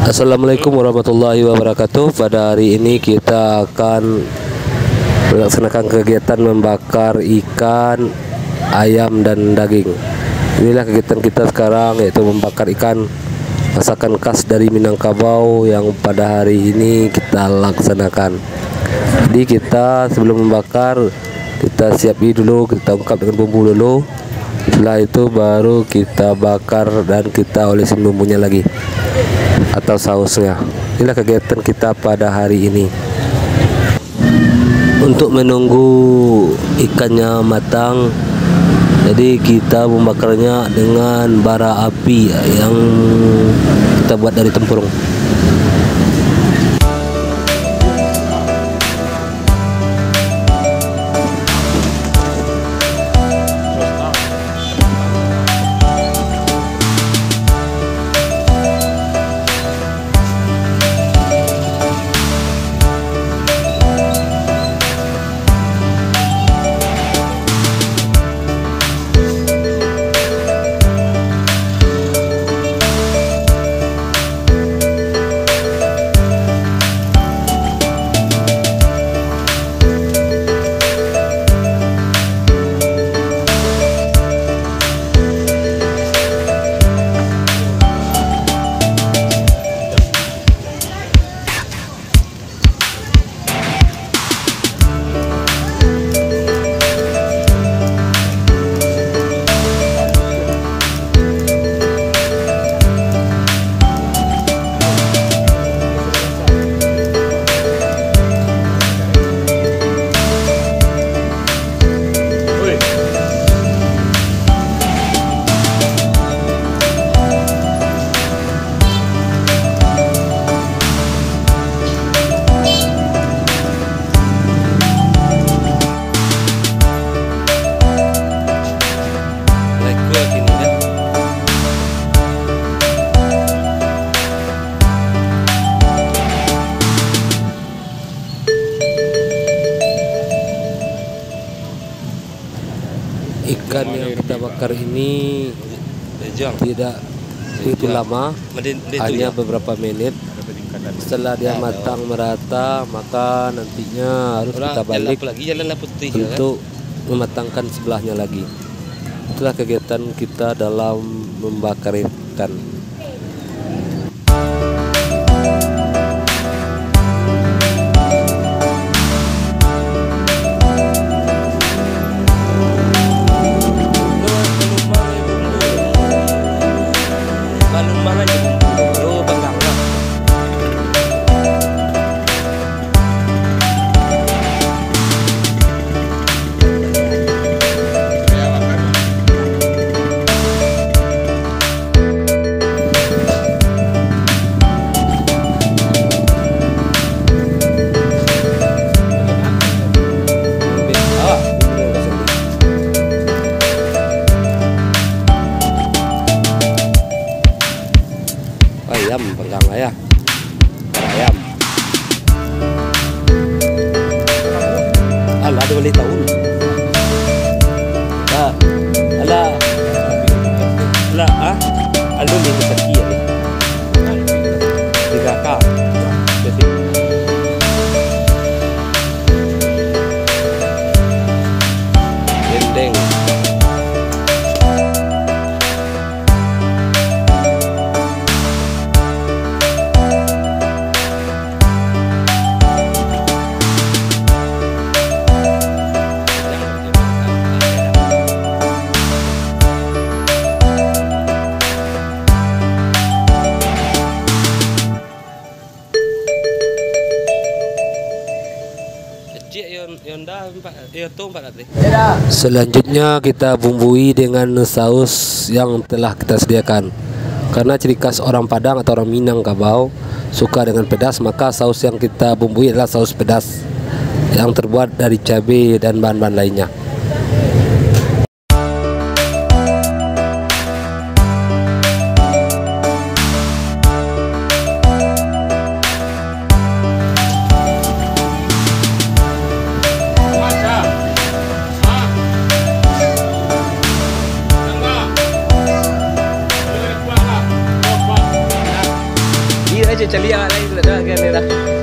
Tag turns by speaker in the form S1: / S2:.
S1: Assalamualaikum warahmatullahi wabarakatuh. Pada hari ini kita akan melaksanakan kegiatan membakar ikan, ayam, dan daging. Inilah kegiatan kita sekarang, yaitu membakar ikan, masakan khas dari Minangkabau yang pada hari ini kita laksanakan. Jadi kita sebelum membakar, kita siapin dulu, kita ungkap dengan bumbu dulu. Setelah itu baru kita bakar dan kita olesin bumbunya lagi atau sausnya. Inilah kegiatan kita pada hari ini. Untuk menunggu ikannya matang, jadi kita membakarnya dengan bara api yang kita buat dari tempurung. Ikan yang kita bakar ini tidak begitu lama, hanya beberapa menit. Setelah dia matang merata, maka nantinya harus kita balik untuk mematangkan sebelahnya lagi. Itulah kegiatan kita dalam membakar ikan. Ayam panggang lah ya, ayam. Alah, ada boleh tahu. Alah, alu ni sekian ni. 3K. Dendeng. Selanjutnya kita bumbui dengan saus yang telah kita sediakan. Karena ciri khas orang Padang atau orang Minangkabau suka dengan pedas, maka saus yang kita bumbui adalah saus pedas yang terbuat dari cabai dan bahan-bahan lainnya.
S2: aja celia lain ada kan ya.